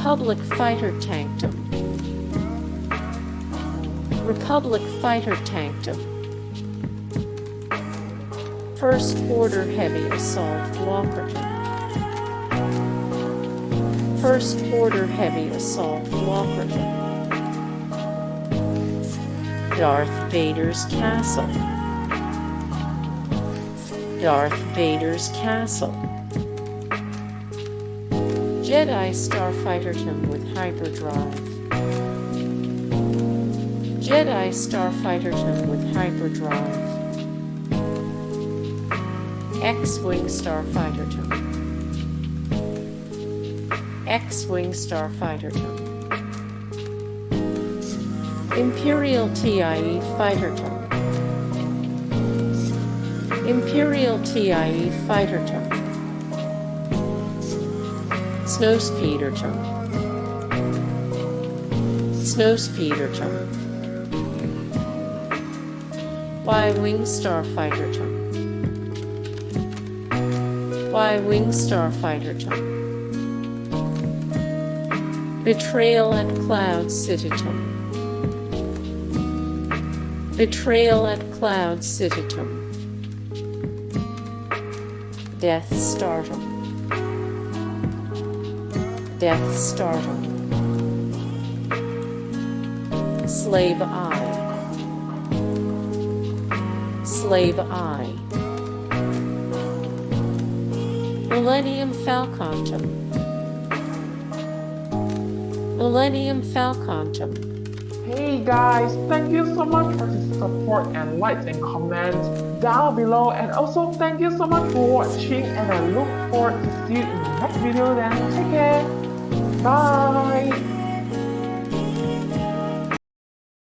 Republic Fighter Tankdom. Republic Fighter Tankdom. First Order Heavy Assault Walkerton. First Order Heavy Assault Walkerton. Darth Vader's Castle. Darth Vader's Castle. Jedi Starfighterton with Hyperdrive. Jedi Starfighterton with Hyperdrive. X-Wing Starfighterton. X-Wing Starfighterton. Imperial TIE Fighterton. Imperial TIE Fighterton. Snowspeederton. Snowspeederton. Y-Wing Starfighterton. Y-Wing Starfighterton. Betrayal at Cloud Cityton. Betrayal at Cloud Cityton. Death Startum. Death Startum. Slave Eye. Slave Eye. Millennium Falcontum. Millennium Falcontum. Hey guys, thank you so much for the support and likes and comments down below, and also thank you so much for watching, and I look forward to see you in the next video. Then take care. Bye.